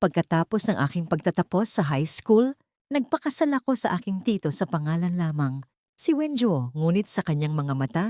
Pagkatapos ng aking pagtatapos sa high school, nagpakasal ako sa aking tito sa pangalan lamang, si Wenjo, ngunit sa kanyang mga mata,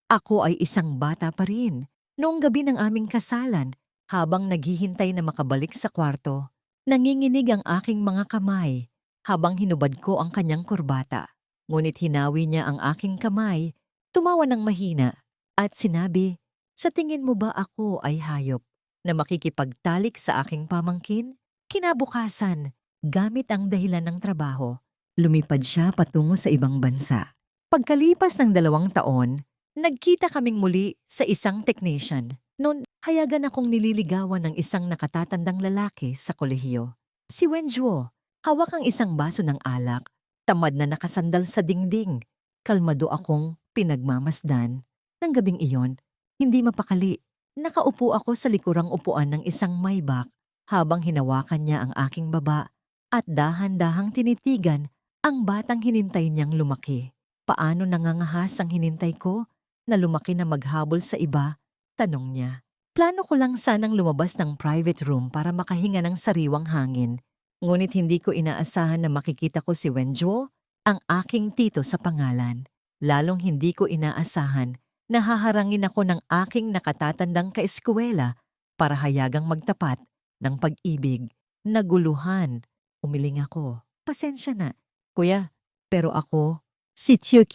ako ay isang bata pa rin. Noong gabi ng aming kasalan, habang naghihintay na makabalik sa kwarto, nanginginig ang aking mga kamay habang hinubad ko ang kanyang kurbata. Ngunit hinawi niya ang aking kamay, tumawa ng mahina, at sinabi, "Sa tingin mo ba ako ay hayop na makikipagtalik sa aking pamangkin?" Kinabukasan, gamit ang dahilan ng trabaho, lumipad siya patungo sa ibang bansa. Pagkalipas ng 2 taon, nagkita kaming muli sa isang technician. Noon, hayagan akong nililigawan ng isang nakatatandang lalaki sa kolehiyo. Si Wenjuo, hawak ang isang baso ng alak, tamad na nakasandal sa dingding. Kalmado akong pinagmamasdan. Nang gabing iyon, hindi mapakali. Nakaupo ako sa likurang upuan ng isang Maybach habang hinawakan niya ang aking baba at dahan-dahang tinitigan ang batang hinintay niyang lumaki. Paano nangangahas ang hinintay ko na lumaki na maghabol sa iba? Tanong niya. Plano ko lang sanang lumabas ng private room para makahinga ng sariwang hangin. Ngunit hindi ko inaasahan na makikita ko si Wenjuo, ang aking tito sa pangalan. Lalong hindi ko inaasahan na haharangin ako ng aking nakatatandang kaeskwela para hayagang magtapat ng pag-ibig. Naguluhan. Umiling ako. Pasensya na. Kuya, pero ako, si Chiyo,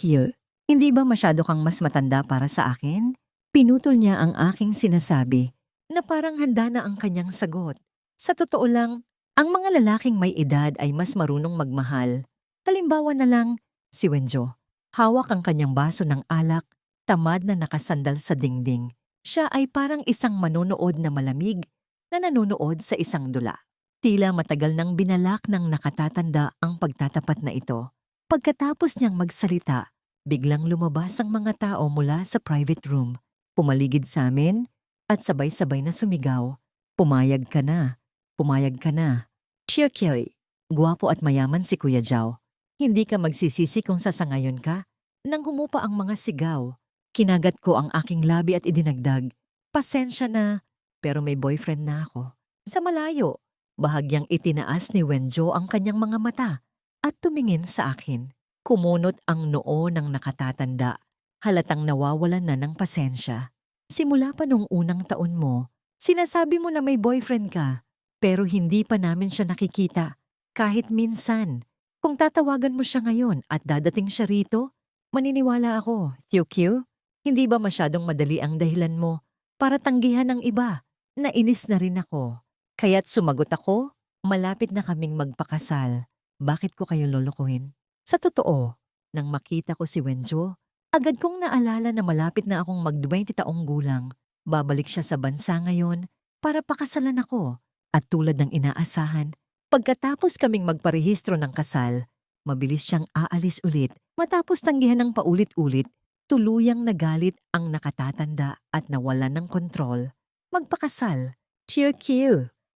hindi ba masyado kang mas matanda para sa akin? Pinutol niya ang aking sinasabi na parang handa na ang kanyang sagot. Sa totoo lang, ang mga lalaking may edad ay mas marunong magmahal. Halimbawa na lang, si Wenjo. Hawak ang kanyang baso ng alak, tamad na nakasandal sa dingding. Siya ay parang isang manonood na malamig na nanonood sa isang dula. Tila matagal nang binalak ng nakatatanda ang pagtatapat na ito. Pagkatapos niyang magsalita, biglang lumabas ang mga tao mula sa private room. Pumaligid sa amin at sabay-sabay na sumigaw. Pumayag ka na. Pumayag ka na. Chiyoy, guwapo at mayaman si Kuya Jao. Hindi ka magsisisi kung sasangayon ka. Nang humupa ang mga sigaw, kinagat ko ang aking labi at idinagdag. Pasensya na, pero may boyfriend na ako. Sa malayo, bahagyang itinaas ni Wenjo ang kanyang mga mata at tumingin sa akin. Kumunot ang noo ng nakatatanda. Halatang nawawalan na ng pasensya. Simula pa nung unang taon mo, sinasabi mo na may boyfriend ka, pero hindi pa namin siya nakikita. Kahit minsan, kung tatawagan mo siya ngayon at dadating siya rito, maniniwala ako, Kyokyo. Hindi ba masyadong madali ang dahilan mo para tanggihan ng iba? Nainis na rin ako. Kaya't sumagot ako, malapit na kaming magpakasal. Bakit ko kayo lolokohin? Sa totoo, nang makita ko si Wenjo, agad kong naalala na malapit na akong mag-20 taong gulang. Babalik siya sa bansa ngayon para pakasalan ako. At tulad ng inaasahan, pagkatapos kaming magparehistro ng kasal, mabilis siyang aalis ulit. Matapos tanggihan ng paulit-ulit, tuluyang nagalit ang nakatatanda at nawalan ng kontrol. Magpakasal. Chiyo,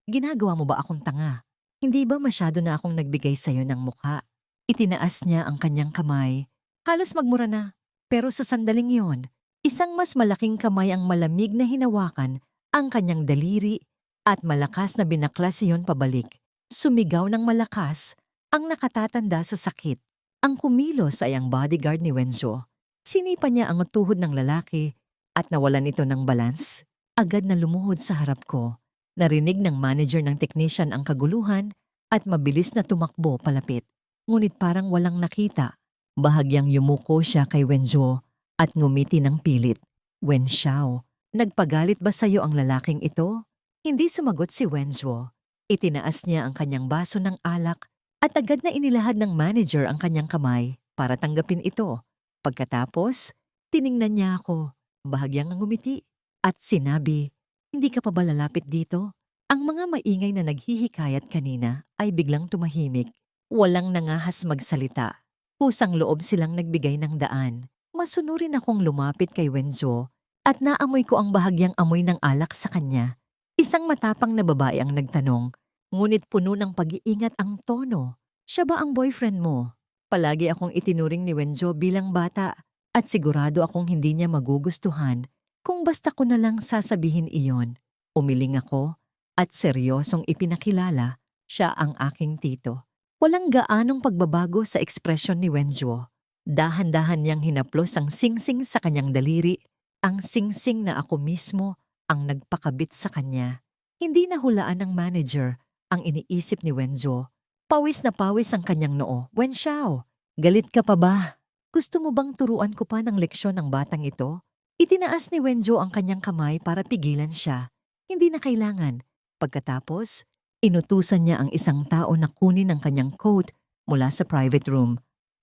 ginagawa mo ba akong tanga? Hindi ba masyado na akong nagbigay sa'yo ng mukha? Itinaas niya ang kanyang kamay. Halos magmura na. Pero sa sandaling yon, isang mas malaking kamay ang malamig na hinawakan ang kanyang daliri at malakas na binaklas iyon pabalik. Sumigaw ng malakas ang nakatatanda sa sakit. Ang kumilos ay ang bodyguard ni Wenjo. Sinipa niya ang tuhod ng lalaki at nawalan ito ng balance. Agad na lumuhod sa harap ko. Narinig ng manager ng technician ang kaguluhan at mabilis na tumakbo palapit. Ngunit parang walang nakita. Bahagyang yumuko siya kay Wenjo at ngumiti ng pilit. Wen Xiao, nagpagalit ba sa'yo ang lalaking ito? Hindi sumagot si Wenjo. Itinaas niya ang kanyang baso ng alak at agad na inilahad ng manager ang kanyang kamay para tanggapin ito. Pagkatapos, tiningnan niya ako, bahagyang ngumiti, at sinabi, "Hindi ka pa ba lalapit dito?" Ang mga maingay na naghihikayat kanina ay biglang tumahimik. Walang nangahas magsalita. Kusang loob silang nagbigay ng daan. Masunurin akong lumapit kay Wenjo at naamoy ko ang bahagyang amoy ng alak sa kanya. Isang matapang na babae ang nagtanong, ngunit puno ng pag-iingat ang tono. Siya ba ang boyfriend mo? Palagi akong itinuring ni Wenjo bilang bata at sigurado akong hindi niya magugustuhan kung basta ko na lang sasabihin iyon. Umiling ako at seryosong ipinakilala siya ang aking tito. Walang gaanong pagbabago sa ekspresyon ni Wenjuo. Dahan-dahan niyang hinaplos ang singsing sa kanyang daliri, ang singsing na ako mismo ang nagpakabit sa kanya. Hindi nahulaan ng manager ang iniisip ni Wenjuo. Pawis na pawis ang kanyang noo. Wenxiao, galit ka pa ba? Gusto mo bang turuan ko pa ng leksyon ng batang ito? Itinaas ni Wenjuo ang kanyang kamay para pigilan siya. Hindi na kailangan. Pagkatapos, inutusan niya ang isang tao na kunin ang kanyang coat mula sa private room.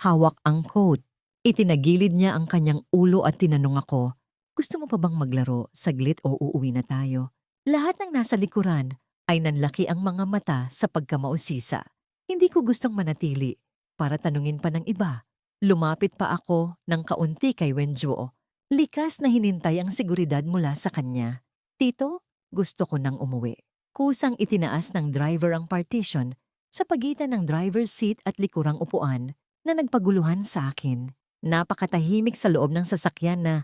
Hawak ang coat. Itinagilid niya ang kanyang ulo at tinanong ako, gusto mo pa bang maglaro, saglit o uuwi na tayo? Lahat ng nasa likuran ay nanlaki ang mga mata sa pagkamausisa. Hindi ko gustong manatili para tanungin pa ng iba. Lumapit pa ako ng kaunti kay Wenjuo. Likas na hinintay ang seguridad mula sa kanya. Tito, gusto ko nang umuwi. Kusang itinaas ng driver ang partition sa pagitan ng driver's seat at likurang upuan na nagpaguluhan sa akin. Napakatahimik sa loob ng sasakyan na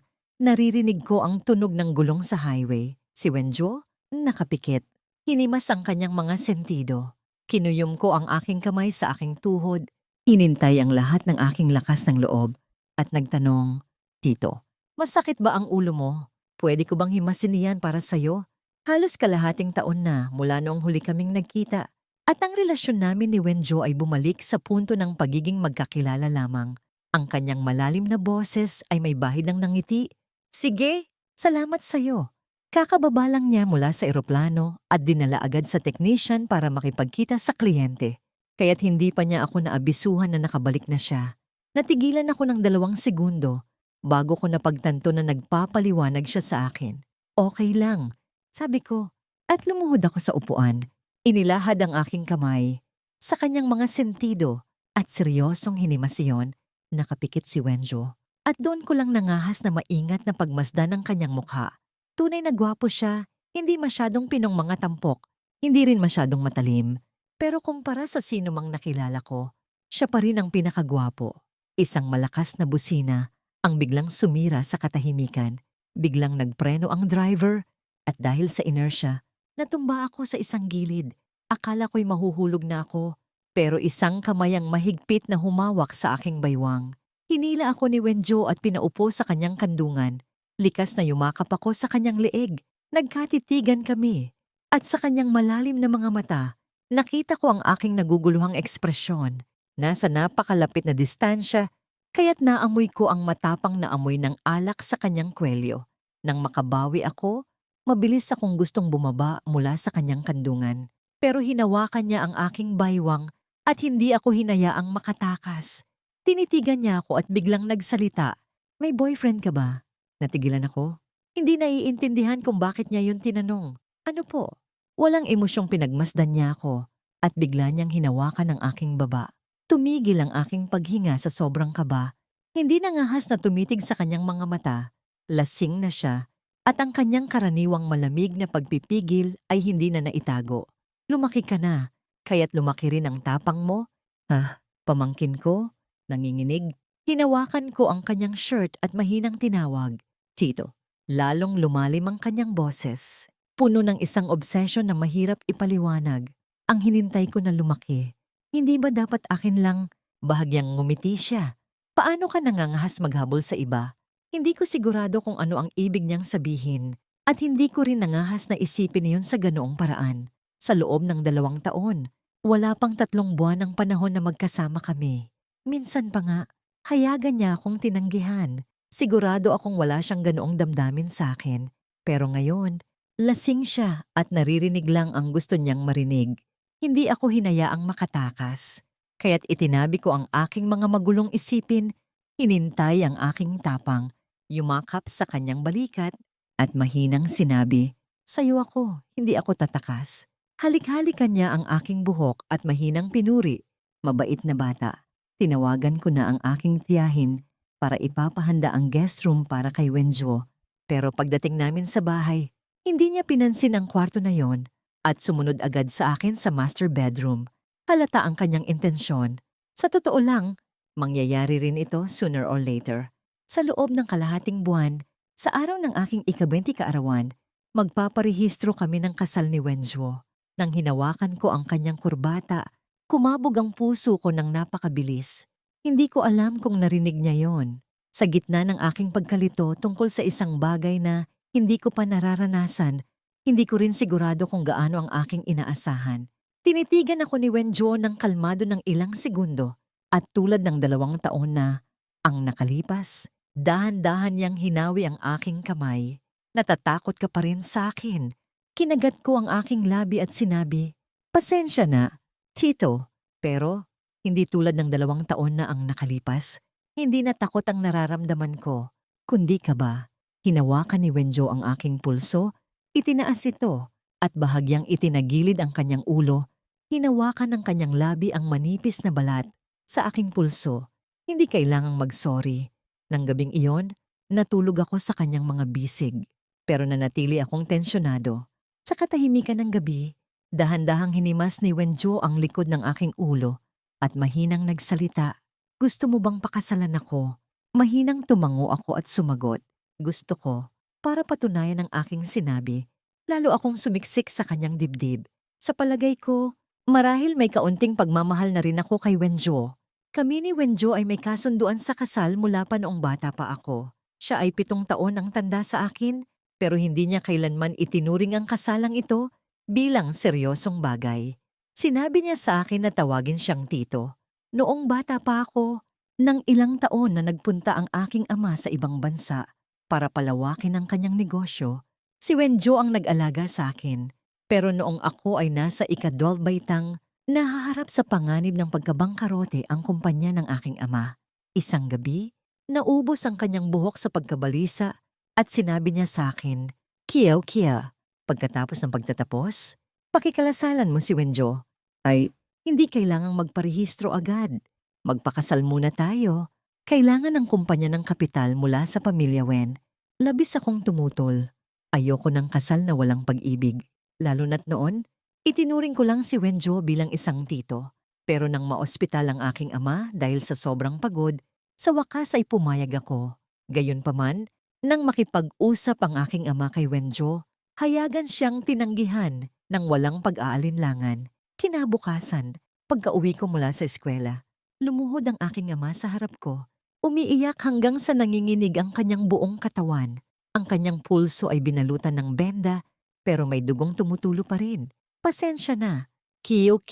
naririnig ko ang tunog ng gulong sa highway. Si Wenjuo, nakapikit. Hinimas ang kanyang mga sentido. Kinuyom ko ang aking kamay sa aking tuhod. Hinintay ang lahat ng aking lakas ng loob at nagtanong, Tito, masakit ba ang ulo mo? Pwede ko bang himasin niyan para sa'yo? Halos kalahating taon na mula noong huli kaming nagkita at ang relasyon namin ni Wenjuo ay bumalik sa punto ng pagiging magkakilala lamang. Ang kanyang malalim na boses ay may bahid ng nangiti. Sige, salamat sa'yo. Kakababa lang niya mula sa eroplano at dinala agad sa technician para makipagkita sa kliyente. Kaya't hindi pa niya ako naabisuhan na nakabalik na siya. Natigilan ako ng 2 segundo bago ko napagtanto na nagpapaliwanag siya sa akin. Okay lang, sabi ko, at lumuhod ako sa upuan. Inilahad ang aking kamay. Sa kanyang mga sentido at seryosong hinimasyon, nakapikit si Wenjuo. At doon ko lang nangahas na maingat na pagmasdan ng kanyang mukha. Tunay na gwapo siya, hindi masyadong pinong mga tampok, hindi rin masyadong matalim. Pero kumpara sa sino mang nakilala ko, siya pa rin ang pinakagwapo. Isang malakas na busina ang biglang sumira sa katahimikan. Biglang nagpreno ang driver at dahil sa inertia, natumba ako sa isang gilid. Akala ko'y mahuhulog na ako, pero isang kamay ang mahigpit na humawak sa aking baywang. Hinila ako ni Wenjuo at pinaupo sa kanyang kandungan. Likas na yumakap ako sa kanyang leeg. Nagkatitigan kami. At sa kanyang malalim na mga mata, nakita ko ang aking naguguluhang ekspresyon. Nasa napakalapit na distansya, kaya't naamoy ko ang matapang na amoy ng alak sa kanyang kwelyo. Nang makabawi ako, mabilis akong gustong bumaba mula sa kanyang kandungan. Pero hinawakan niya ang aking baywang at hindi ako hinayaang makatakas. Tinitigan niya ako at biglang nagsalita, "May boyfriend ka ba?" Natigilan ako. Hindi naiintindihan kung bakit niya yun tinanong. Ano po? Walang emosyong pinagmasdan niya ako at bigla niyang hinawakan ang aking baba. Tumigil ang aking paghinga sa sobrang kaba. Hindi nangahas na tumitig sa kanyang mga mata. Lasing na siya at ang kanyang karaniwang malamig na pagpipigil ay hindi na naitago. Lumaki ka na, kaya't lumaki rin ang tapang mo. Pamangkin ko, nanginginig. Hinawakan ko ang kanyang shirt at mahinang tinawag, Tito. Lalong lumalim ang kanyang boses. Puno ng isang obsession na mahirap ipaliwanag. Ang hinintay ko na lumaki. Hindi ba dapat akin lang? Bahagyang ngumiti siya. Paano ka nangangahas maghabol sa iba? Hindi ko sigurado kung ano ang ibig niyang sabihin. At hindi ko rin nangahas na isipin iyon sa ganoong paraan. Sa loob ng 2 taon, wala pang 3 buwan ang panahon na magkasama kami. Minsan pa nga, hayagan niya akong tinanggihan. Sigurado akong wala siyang ganoong damdamin sa akin. Pero ngayon, lasing siya at naririnig lang ang gusto niyang marinig. Hindi ako hinayaang makatakas. Kaya't itinabi ko ang aking mga magulong isipin, hinintay ang aking tapang, yumakap sa kanyang balikat at mahinang sinabi, "Sa'yo ako, hindi ako tatakas." Halik-halikan niya ang aking buhok at mahinang pinuri. Mabait na bata. Tinawagan ko na ang aking tiyahin para ipapahanda ang guest room para kay Wenjuo. Pero pagdating namin sa bahay, hindi niya pinansin ang kwarto na yon at sumunod agad sa akin sa master bedroom. Halata ang kanyang intensyon. Sa totoo lang, mangyayari rin ito sooner or later. Sa loob ng kalahating buwan, sa araw ng aking ika-20 kaarawan, Magpaparehistro kami ng kasal ni Wenjuo. Nang hinawakan ko ang kanyang kurbata, kumabog ang puso ko ng napakabilis. Hindi ko alam kung narinig niya yon. Sa gitna ng aking pagkalito tungkol sa isang bagay na hindi ko pa nararanasan, hindi ko rin sigurado kung gaano ang aking inaasahan. Tinitigan ako ni Wenjuo ng kalmado ng ilang segundo at tulad ng 2 taon na ang nakalipas, dahan-dahan niyang hinawi ang aking kamay. Natatakot ka pa rin sa akin. Kinagat ko ang aking labi at sinabi, "Pasensya na, Tito." Pero hindi tulad ng 2 taon na ang nakalipas. Hindi na takot ang nararamdaman ko, kundi kaba. Hinawakan ni Wenjo ang aking pulso, itinaas ito, at bahagyang itinagilid ang kanyang ulo. Hinawakan ng kanyang labi ang manipis na balat sa aking pulso. Hindi kailangang mag-sorry. Nang gabing iyon, natulog ako sa kanyang mga bisig. Pero nanatili akong tensyonado. Sa katahimikan ng gabi, dahan-dahang hinimas ni Wenjo ang likod ng aking ulo at mahinang nagsalita. "Gusto mo bang pakasalan ako?" Mahinang tumango ako at sumagot. Gusto ko, para patunayan ang aking sinabi. Lalo akong sumiksik sa kanyang dibdib. Sa palagay ko, marahil may kaunting pagmamahal na rin ako kay Wenjo. Kami ni Wenjo ay may kasunduan sa kasal mula pa noong bata pa ako. Siya ay 7 taon ang tanda sa akin, pero hindi niya kailanman itinuring ang kasalang ito bilang seryosong bagay. Sinabi niya sa akin na tawagin siyang tito. Noong bata pa ako, nang ilang taon na nagpunta ang aking ama sa ibang bansa para palawakin ang kanyang negosyo, si Wenjo ang nag-alaga sa akin. Pero noong ako ay nasa ika-12 baitang, nahaharap sa panganib ng pagkabangkarote ang kumpanya ng aking ama. Isang gabi, naubos ang kanyang buhok sa pagkabalisa at sinabi niya sa akin, "Kiyaw, Kia." Pagkatapos ng pagtatapos, "Pakikalasalan mo si Wenjo." Ay, hindi kailangang magparehistro agad. Magpakasal muna tayo. Kailangan ng kumpanya ng kapital mula sa pamilya Wen. Labis akong tumutol. Ayoko ng kasal na walang pag-ibig. Lalo na't noon, itinuring ko lang si Wenjo bilang isang tito. Pero nang maospital ang aking ama dahil sa sobrang pagod, sa wakas ay pumayag ako. Gayunpaman, nang makipag-usap ang aking ama kay Wenjo, hayagan siyang tinanggihan ng walang pag-aalinlangan. Kinabukasan, pagka-uwi ko mula sa eskwela, lumuhod ang aking ama sa harap ko. Umiiyak hanggang sa nanginginig ang kanyang buong katawan. Ang kanyang pulso ay binalutan ng benda, pero may dugong tumutulo pa rin. "Pasensya na. Kiyo.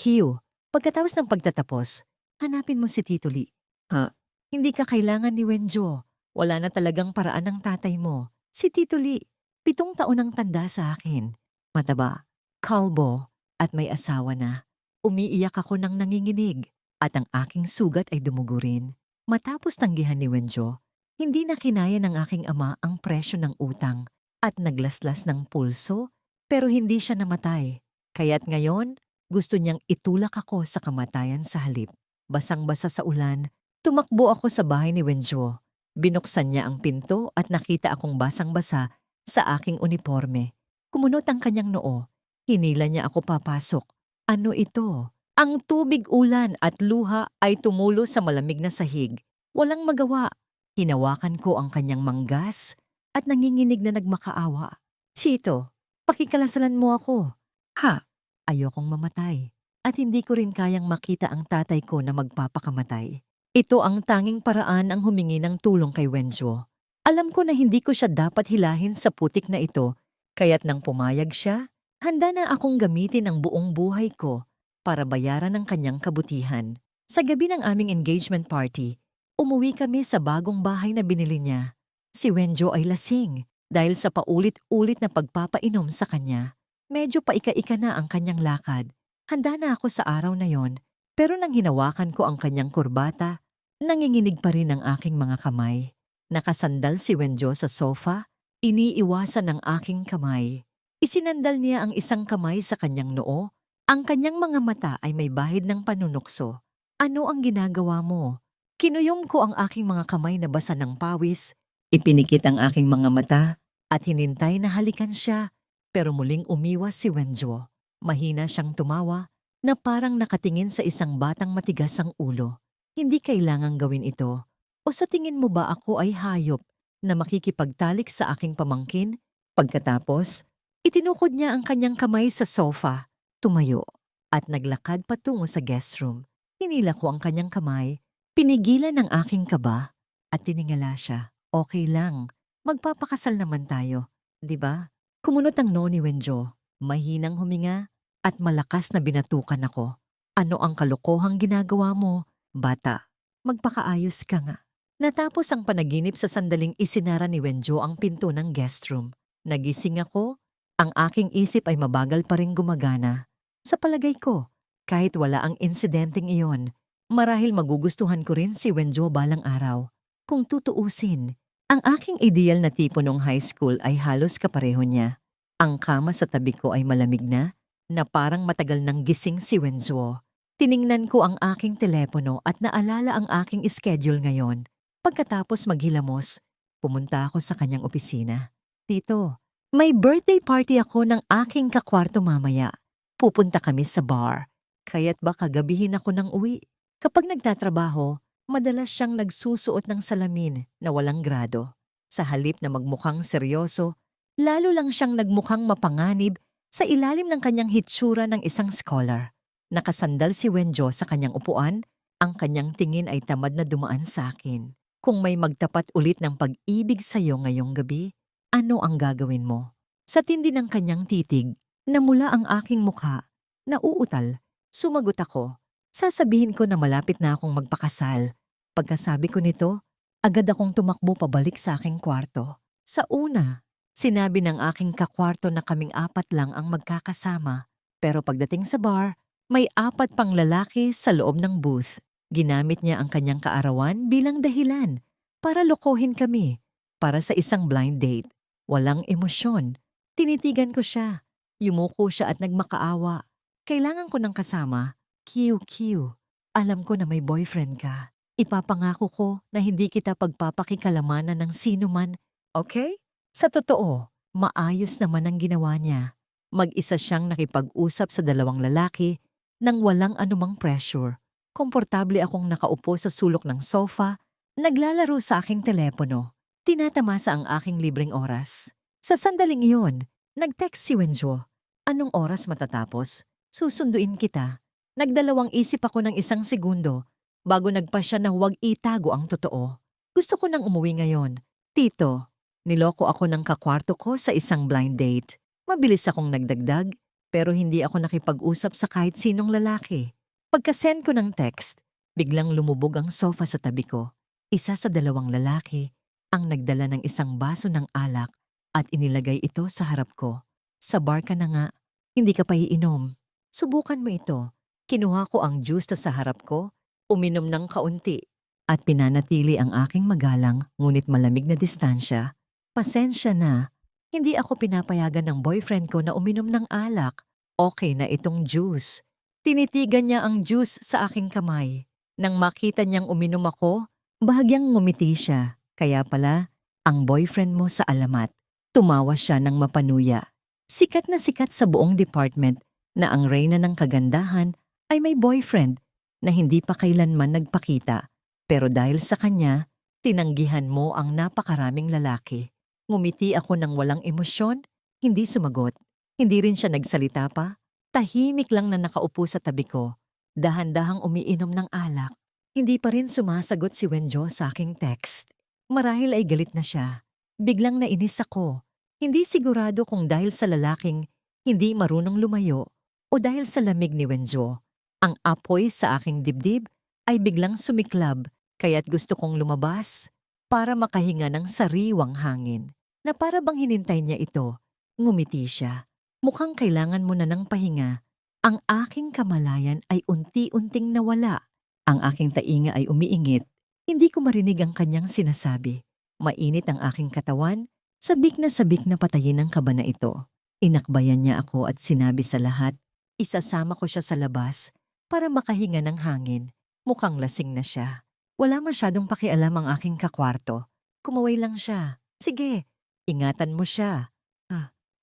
Pagkatapos ng pagtatapos, hanapin mo si Tito Lee." "Ha? Hindi ka kailangan ni Wenjo. Wala na talagang paraan ng tatay mo. Si Tito Lee, 7 taon ang tanda sa akin. Mataba, kalbo, at may asawa na." Umiiyak ako ng nanginginig at ang aking sugat ay dumugo rin. Matapos tanggihan ni Wenjo, hindi na kinaya ng aking ama ang presyo ng utang at naglaslas ng pulso, pero hindi siya namatay. Kaya't ngayon, gusto niyang itulak ako sa kamatayan sa halip. Basang-basa sa ulan, tumakbo ako sa bahay ni Wenjo. Binuksan niya ang pinto at nakita akong basang-basa sa aking uniforme. Kumunot ang kanyang noo. Hinila niya ako papasok. Ano ito? Ang tubig ulan at luha ay tumulo sa malamig na sahig. Walang magawa. Hinawakan ko ang kanyang manggas at nanginginig na nagmakaawa. "Tito, pakikalasalan mo ako." "Ha? Ayokong mamatay. At hindi ko rin kayang makita ang tatay ko na magpapakamatay." Ito ang tanging paraan ang humingi ng tulong kay Wenjo. Alam ko na hindi ko siya dapat hilahin sa putik na ito, kaya't nang pumayag siya, handa na akong gamitin ang buong buhay ko para bayaran ang kanyang kabutihan. Sa gabi ng aming engagement party, umuwi kami sa bagong bahay na binili niya. Si Wenjo ay lasing dahil sa paulit-ulit na pagpapainom sa kanya. Medyo paika-ika na ang kanyang lakad. Handa na ako sa araw na yon, pero nang hinawakan ko ang kanyang kurbata, nanginginig pa rin ang aking mga kamay. Nakasandal si Wenjo sa sofa, iniiwasan ng aking kamay. Isinandal niya ang isang kamay sa kanyang noo. Ang kanyang mga mata ay may bahid ng panunukso. "Ano ang ginagawa mo?" Kinuyom ko ang aking mga kamay na basa ng pawis. Ipinikit ang aking mga mata at hinintay na halikan siya. Pero muling umiwas si Wenjo. Mahina siyang tumawa na parang nakatingin sa isang batang matigas ang ulo. "Hindi kailangang gawin ito. O sa tingin mo ba ako ay hayop na makikipagtalik sa aking pamangkin? Pagkatapos, Itinukod niya ang kanyang kamay sa sofa, tumayo, at naglakad patungo sa guest room. Hinila ko ang kanyang kamay, pinigilan ang aking kaba, at tiningala siya. Okay lang, magpapakasal naman tayo, di ba? Kumunot ang no ni Wenjo, mahinang huminga, at malakas na binatukan ako. Ano ang kalokohang ginagawa mo, bata? Magpakaayos ka nga. Natapos ang panaginip sa sandaling isinara ni Wenjo ang pinto ng guest room. Nagising ako, ang aking isip ay mabagal pa rin gumagana. Sa palagay ko, kahit wala ang insidenteng iyon, marahil magugustuhan ko rin si Wenjo balang araw. Kung tutuusin, ang aking ideal na tipo nung high school ay halos kapareho niya. Ang kama sa tabi ko ay malamig na parang matagal nang gising si Wenjo. Tiningnan ko ang aking telepono at naalala ang aking schedule ngayon. Pagkatapos maghilamos, pumunta ako sa kanyang opisina. Tito, may birthday party ako ng aking kakwarto mamaya. Pupunta kami sa bar. Kaya't baka gabihin ako ng uwi. Kapag nagtatrabaho, madalas siyang nagsusuot ng salamin na walang grado. Sa halip na magmukhang seryoso, lalo lang siyang nagmukhang mapanganib sa ilalim ng kanyang hitsura ng isang scholar. Nakasandal si Wenjo sa kanyang upuan, ang kanyang tingin ay tamad na dumaan sa akin. Kung may magtapat ulit ng pag-ibig sa'yo ngayong gabi, ano ang gagawin mo? Sa tindi ng kanyang titig, namula ang aking mukha. Nauutal, sumagot ako. Sasabihin ko na malapit na akong magpakasal. Pagkasabi ko nito, agad akong tumakbo pabalik sa aking kwarto. Sa una, sinabi ng aking kakwarto na kaming apat lang ang magkakasama. Pero pagdating sa bar, may apat pang lalaki sa loob ng booth. Ginamit niya ang kanyang kaarawan bilang dahilan para lokohin kami, para sa isang blind date. Walang emosyon. Tinitigan ko siya. Yumuko siya at nagmakaawa. Kailangan ko ng kasama. QQ. Alam ko na may boyfriend ka. Ipapangako ko na hindi kita pagpapakikalamanan ng sino man. Okay? Sa totoo, maayos naman ang ginawa niya. Mag-isa siyang nakipag-usap sa dalawang lalaki nang walang anumang pressure. Komportable akong nakaupo sa sulok ng sofa, naglalaro sa aking telepono. Tinatamasa ang aking libreng oras. Sa sandaling iyon, nag-text si Wenjo. Anong oras matatapos? Susunduin kita. Nagdalawang isip ako ng isang segundo bago nagpasya na huwag itago ang totoo. Gusto ko nang umuwi ngayon. Tito, niloko ako ng kakwarto ko sa isang blind date. Mabilis akong nagdagdag, pero hindi ako nakipag-usap sa kahit sinong lalaki. Pagka-send ko ng text, biglang lumubog ang sofa sa tabi ko. Isa sa dalawang lalaki ang nagdala ng isang baso ng alak at inilagay ito sa harap ko. Sa bar ka na nga, hindi ka pa iinom. Subukan mo ito. Kinuha ko ang juice na sa harap ko, uminom ng kaunti, at pinanatili ang aking magalang ngunit malamig na distansya. Pasensya na, hindi ako pinapayagan ng boyfriend ko na uminom ng alak. Okay na itong juice. Tinitigan niya ang juice sa aking kamay. Nang makita niyang uminom ako, bahagyang ngumiti siya. Kaya pala, ang boyfriend mo sa alamat. Tumawa siya ng mapanuya. Sikat na sikat sa buong department na ang reyna ng kagandahan ay may boyfriend na hindi pa kailanman nagpakita. Pero dahil sa kanya, tinanggihan mo ang napakaraming lalaki. Ngumiti ako ng walang emosyon, hindi sumagot. Hindi rin siya nagsalita pa. Tahimik lang na nakaupo sa tabi ko. Dahan-dahang umiinom ng alak. Hindi pa rin sumasagot si Wenjo sa aking text. Marahil ay galit na siya. Biglang nainis ako. Hindi sigurado kung dahil sa lalaking hindi marunong lumayo o dahil sa lamig ni Wenjo. Ang apoy sa aking dibdib ay biglang sumiklab kaya't gusto kong lumabas para makahinga ng sariwang hangin. Na para bang hinintay niya ito, ngumiti siya. Mukhang kailangan mo na ng pahinga. Ang aking kamalayan ay unti-unting nawala. Ang aking tainga ay umiingit. Hindi ko marinig ang kanyang sinasabi. Mainit ang aking katawan, sabik na patayin ang kaba na ito. Inakbayan niya ako at sinabi sa lahat, isasama ko siya sa labas para makahinga ng hangin. Mukhang lasing na siya. Wala masyadong pakialam ang aking kakwarto. Kumaway lang siya. Sige, ingatan mo siya.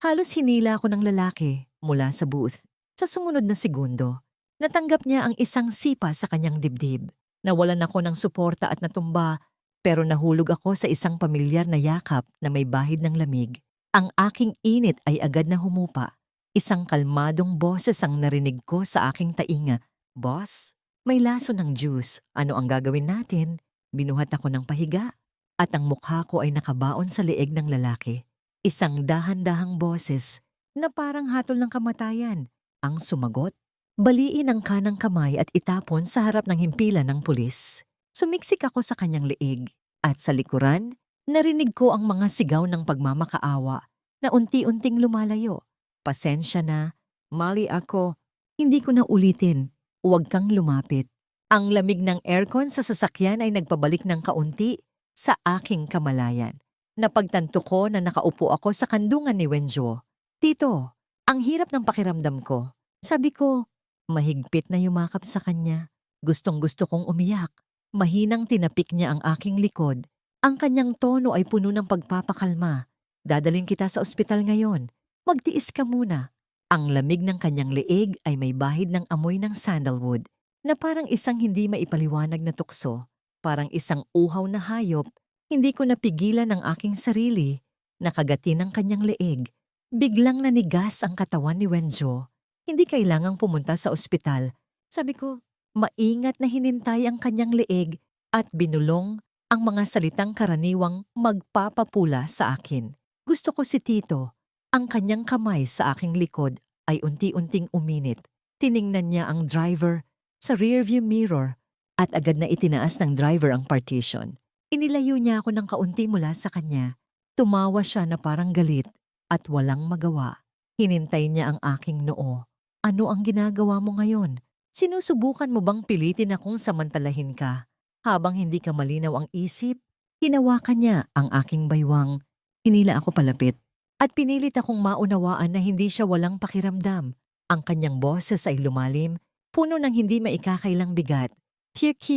Halos hinila ako ng lalaki mula sa booth. Sa sumunod na segundo, natanggap niya ang isang sipa sa kanyang dibdib. Nawalan ako ng suporta at natumba, pero nahulog ako sa isang pamilyar na yakap na may bahid ng lamig. Ang aking init ay agad na humupa. Isang kalmadong boses ang narinig ko sa aking tainga. Boss, may laso ng juice. Ano ang gagawin natin? Binuhat ako ng pahiga at ang mukha ko ay nakabaon sa leeg ng lalaki. Isang dahan-dahang boses na parang hatol ng kamatayan ang sumagot. Baliin ang kanang kamay at itapon sa harap ng himpilan ng pulis. Sumiksik ako sa kanyang leeg at sa likuran, narinig ko ang mga sigaw ng pagmamakaawa na unti-unting lumalayo. Pasensya na, mali ako, hindi ko na ulitin, huwag kang lumapit. Ang lamig ng aircon sa sasakyan ay nagpabalik ng kaunti sa aking kamalayan. Napagtanto ko na nakaupo ako sa kandungan ni Wenjuo. Tito, ang hirap ng pakiramdam ko. Sabi ko, mahigpit na yumakap sa kanya. Gustong-gusto kong umiyak. Mahinang tinapik niya ang aking likod. Ang kanyang tono ay puno ng pagpapakalma. Dadalhin kita sa ospital ngayon. Magtiis ka muna. Ang lamig ng kanyang leeg ay may bahid ng amoy ng sandalwood na parang isang hindi maipaliwanag na tukso. Parang isang uhaw na hayop. Hindi ko napigilan ang aking sarili. Nakagatin ang kanyang leeg. Biglang nanigas ang katawan ni Wenjuo. Hindi kailangang pumunta sa ospital. Sabi ko, maingat na hinintay ang kanyang leeg at binulong ang mga salitang karaniwang magpapapula sa akin. Gusto ko si Tito. Ang kanyang kamay sa aking likod ay unti-unting uminit. Tiningnan niya ang driver sa rearview mirror at agad na itinaas ng driver ang partition. Inilayo niya ako ng kaunti mula sa kanya. Tumawa siya na parang galit at walang magawa. Hinintay niya ang aking noo. Ano ang ginagawa mo ngayon? Sinusubukan mo bang pilitin akong samantalahin ka? Habang hindi ka malinaw ang isip, hinawakan niya ang aking baywang. Hinila ako palapit at pinilit akong maunawaan na hindi siya walang pakiramdam. Ang kanyang boses ay lumalim, puno ng hindi maikakailang bigat. Dear Q,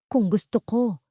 kung gusto ko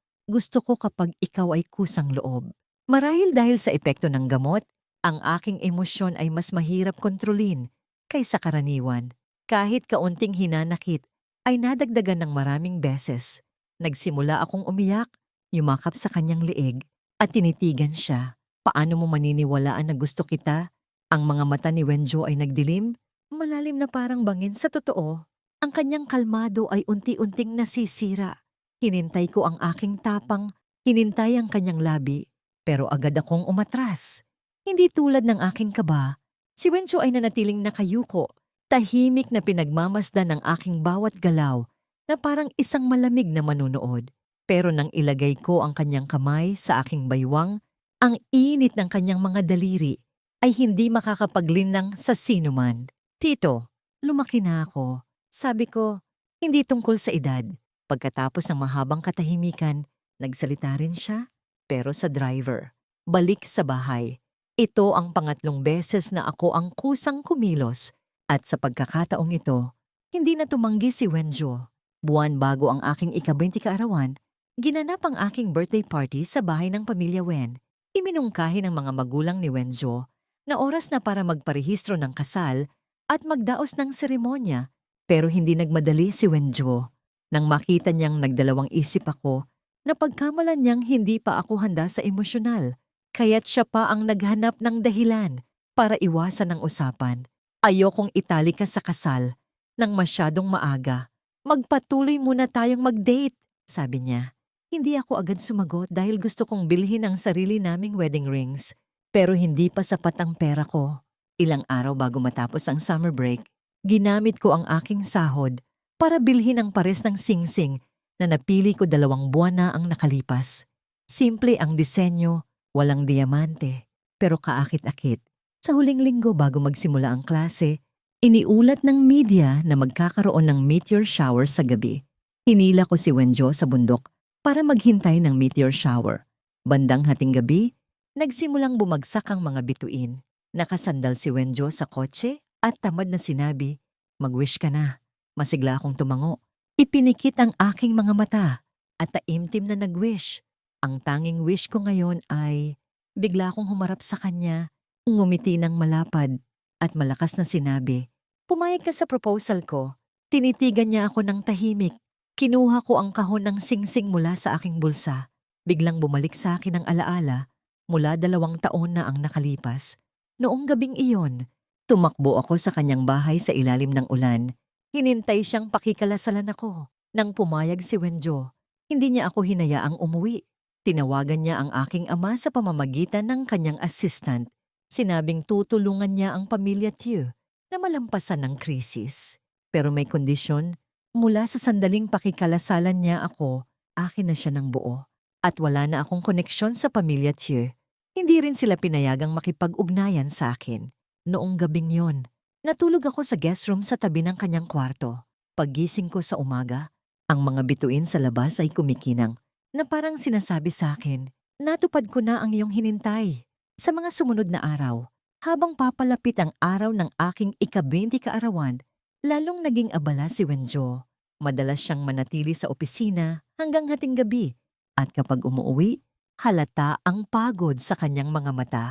kapag ikaw ay kusang loob. Marahil dahil sa epekto ng gamot, ang aking emosyon ay mas mahirap kontrolin kaysa karaniwan. Kahit kaunting hinanakit, ay nadagdagan ng maraming beses. Nagsimula akong umiyak, yumakap sa kanyang leeg, at tinitigan siya. Paano mo maniniwalaan na gusto kita? Ang mga mata ni Wenjuo ay nagdilim, malalim na parang bangin sa totoo. Ang kanyang kalmado ay unti-unting nasisira. Hinintay ko ang aking tapang, hinintay ang kanyang labi, pero agad akong umatras. Hindi tulad ng aking kaba, si Wenjuo ay nanatiling nakayuko, tahimik na pinagmamasdan ng aking bawat galaw na parang isang malamig na manunood. Pero nang ilagay ko ang kanyang kamay sa aking baywang, ang init ng kanyang mga daliri ay hindi makakapaglinlang sa sinuman. Tito, lumaki na ako. Sabi ko, hindi tungkol sa edad. Pagkatapos ng mahabang katahimikan, nagsalita rin siya, pero sa driver. Balik sa bahay. Ito ang pangatlong beses na ako ang kusang kumilos at sa pagkakataong ito, hindi na tumanggi si Wenjuo. Buwan bago ang aking ika-20 kaarawan, ginanap ang aking birthday party sa bahay ng pamilya Wen. Iminungkahi ng mga magulang ni Wenjuo na oras na para magparehistro ng kasal at magdaos ng seremonya, pero hindi nagmadali si Wenjuo. Nang makita niyang nagdalawang isip ako, napagkamalan niyang hindi pa ako handa sa emosyonal, kaya't siya pa ang naghanap ng dahilan para iwasan ang usapan. Ayokong itali ka sa kasal nang masyadong maaga. Magpatuloy muna tayong mag-date, sabi niya. Hindi ako agad sumagot dahil gusto kong bilhin ang sarili naming wedding rings. Pero hindi pa sapat ang pera ko. Ilang araw bago matapos ang summer break, ginamit ko ang aking sahod para bilhin ang pares ng singsing na napili ko 2 buwan na ang nakalipas. Simple ang disenyo, walang diamante, pero kaakit-akit. Sa huling linggo bago magsimula ang klase, iniulat ng media na magkakaroon ng meteor shower sa gabi. Hinila ko si Wenjuo sa bundok para maghintay ng meteor shower. Bandang hating gabi, nagsimulang bumagsak ang mga bituin. Nakasandal si Wenjuo sa kotse at tamad na sinabi, "Mag-wish ka na." Masigla akong tumango. Ipinikit ang aking mga mata at taimtim na nag-wish. Ang tanging wish ko ngayon ay bigla akong humarap sa kanya, ngumiti ng malapad at malakas na sinabi, "Pumayag ka sa proposal ko." Tinitigan niya ako ng tahimik. Kinuha ko ang kahon ng singsing mula sa aking bulsa. Biglang bumalik sa akin ang alaala mula 2 taon na ang nakalipas. Noong gabing iyon, tumakbo ako sa kanyang bahay sa ilalim ng ulan. Hinintay siyang pakikalasalan ako. Nang pumayag si Wenjo, hindi niya ako hinayaang umuwi. Tinawagan niya ang aking ama sa pamamagitan ng kanyang assistant. Sinabing tutulungan niya ang pamilya Thieu na malampasan ng krisis. Pero may kondisyon, mula sa sandaling pakikalasalan niya ako, akin na siya ng buo. At wala na akong koneksyon sa pamilya Thieu. Hindi rin sila pinayagang makipag-ugnayan sa akin. Noong gabing yon, natulog ako sa guest room sa tabi ng kanyang kwarto. Paggising ko sa umaga, ang mga bituin sa labas ay kumikinang na parang sinasabi sa akin, natupad ko na ang iyong hinintay. Sa mga sumunod na araw, habang papalapit ang araw ng aking ika-20 kaarawan, lalong naging abala si Wenjo. Madalas siyang manatili sa opisina hanggang hating gabi at kapag umuwi, halata ang pagod sa kanyang mga mata.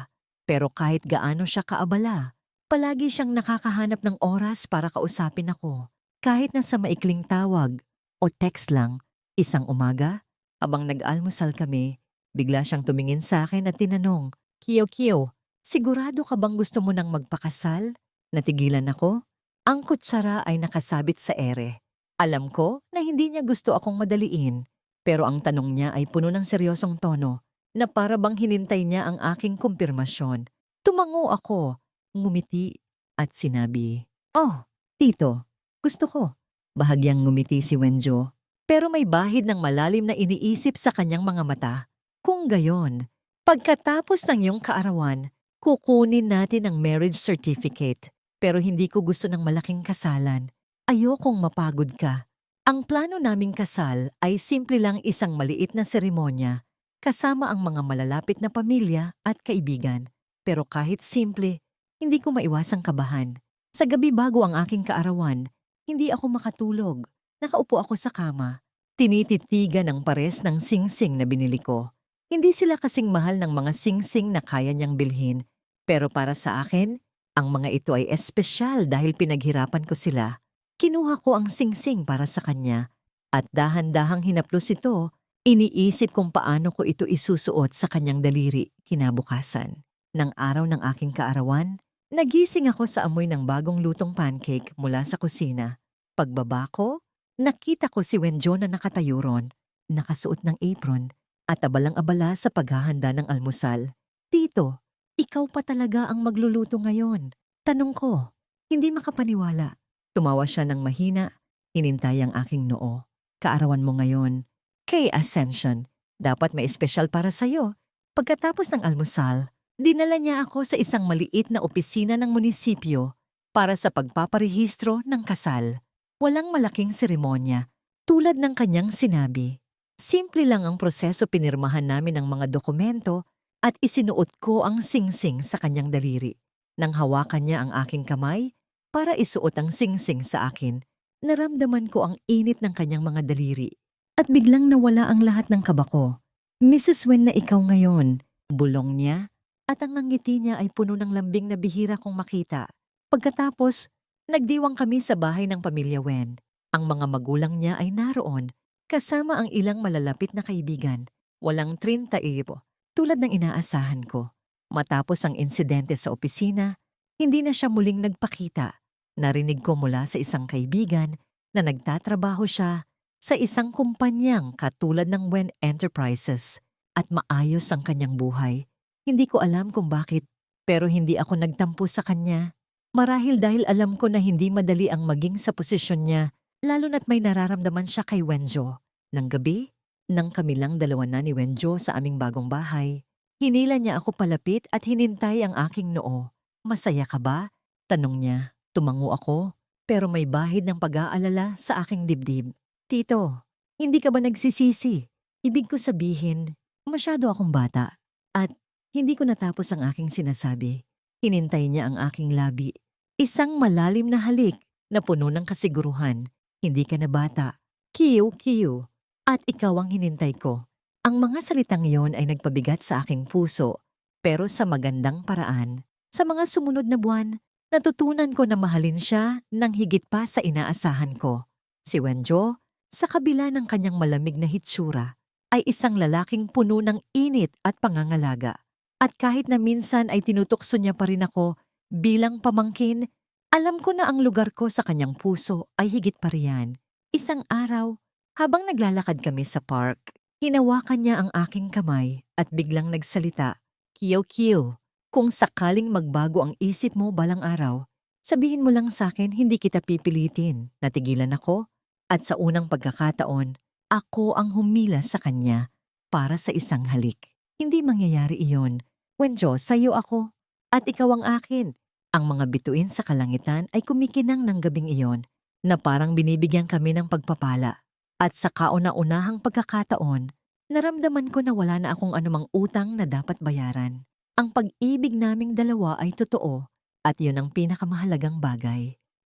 Pero kahit gaano siya kaabala, palagi siyang nakakahanap ng oras para kausapin ako. Kahit na sa maikling tawag o text lang. Isang umaga, habang nag-almusal kami, bigla siyang tumingin sa akin at tinanong, "Kiyo, sigurado ka bang gusto mo nang magpakasal?" Natigilan ako. Ang kutsara ay nakasabit sa ere. Alam ko na hindi niya gusto akong madaliin, pero ang tanong niya ay puno ng seryosong tono na para bang hinintay niya ang aking kumpirmasyon. Tumango ako, ngumiti at sinabi, "Oh, tito, gusto ko." Bahagyang ngumiti si Wenjo, pero may bahid ng malalim na iniisip sa kanyang mga mata. Kung gayon, pagkatapos ng iyong kaarawan, kukunin natin ang marriage certificate. Pero hindi ko gusto ng malaking kasalan. Ayokong mapagod ka. Ang plano naming kasal ay simple lang isang maliit na seremonya kasama ang mga malalapit na pamilya at kaibigan. Pero kahit simple, hindi ko maiwasang kabahan. Sa gabi bago ang aking kaarawan, hindi ako makatulog. Nakaupo ako sa kama. Tinititigan ang pares ng singsing na binili ko. Hindi sila kasing mahal ng mga singsing na kaya niyang bilhin. Pero para sa akin, ang mga ito ay espesyal dahil pinaghirapan ko sila. Kinuha ko ang singsing para sa kanya at dahan-dahang hinaplos ito, iniisip kung paano ko ito isusuot sa kanyang daliri kinabukasan. Nang araw ng aking kaarawan, nagising ako sa amoy ng bagong lutong pancake mula sa kusina. Pagbaba ko, nakita ko si Wenjo na nakatayo ron, nakasuot ng apron at abalang-abala sa paghahanda ng almusal. "Tito, ikaw pa talaga ang magluluto ngayon?" Tanong ko, hindi makapaniwala. Tumawa siya ng mahina, hinintay ang aking noo. "Kaarawan mo ngayon. Kay Ascension, dapat may espesyal para sa'yo." Pagkatapos ng almusal, dinala niya ako sa isang maliit na opisina ng munisipyo para sa pagpaparehistro ng kasal. Walang malaking seremonya, tulad ng kanyang sinabi. Simple lang ang proseso, pinirmahan namin ang mga dokumento at isinuot ko ang singsing sa kanyang daliri. Nang hawakan niya ang aking kamay para isuot ang singsing sa akin, naramdaman ko ang init ng kanyang mga daliri at biglang nawala ang lahat ng kaba ko. "Mrs. Wen na ikaw ngayon," bulong niya at ang ngiti niya ay puno ng lambing na bihira kong makita. Pagkatapos, nagdiwang kami sa bahay ng pamilya Wen. Ang mga magulang niya ay naroon, kasama ang ilang malalapit na kaibigan. Walang 30 tulad ng inaasahan ko. Matapos ang insidente sa opisina, hindi na siya muling nagpakita. Narinig ko mula sa isang kaibigan na nagtatrabaho siya sa isang kumpanyang katulad ng Wen Enterprises at maayos ang kanyang buhay. Hindi ko alam kung bakit, pero hindi ako nagtampo sa kanya. Marahil dahil alam ko na hindi madali ang maging sa posisyon niya, lalo na't may nararamdaman siya kay Wenjo. Nang gabi, nang kami lang dalawa na ni Wenjo sa aming bagong bahay, hinila niya ako palapit at hinintay ang aking noo. "Masaya ka ba?" tanong niya. Tumango ako, pero may bahid ng pag-aalala sa aking dibdib. "Tito, hindi ka ba nagsisisi?" Ibig ko sabihin, masyado akong bata at hindi ko natapos ang aking sinasabi. Hinintay niya ang aking labi. Isang malalim na halik na puno ng kasiguruhan. "Hindi ka na bata. Kiyo. At ikaw ang hinintay ko." Ang mga salitang iyon ay nagpabigat sa aking puso, pero sa magandang paraan. Sa mga sumunod na buwan, natutunan ko na mahalin siya ng higit pa sa inaasahan ko. Si Wenjo, sa kabila ng kanyang malamig na hitsura, ay isang lalaking puno ng init at pangangalaga. At kahit na minsan ay tinutukso niya pa rin ako bilang pamangkin, alam ko na ang lugar ko sa kanyang puso ay higit pa riyan. Isang araw, habang naglalakad kami sa park, hinawakan niya ang aking kamay at biglang nagsalita, "Kiyo-kiyo, kung sakaling magbago ang isip mo balang araw, sabihin mo lang sa akin hindi kita pipilitin." Natigilan ako at sa unang pagkakataon, ako ang humila sa kanya para sa isang halik. Hindi mangyayari iyon. Wenjo, sa'yo ako at ikaw ang akin. Ang mga bituin sa kalangitan ay kumikinang ng gabing iyon na parang binibigyan kami ng pagpapala. At sa kauna-unahang pagkakataon, naramdaman ko na wala na akong anumang utang na dapat bayaran. Ang pag-ibig naming dalawa ay totoo at yun ang pinakamahalagang bagay.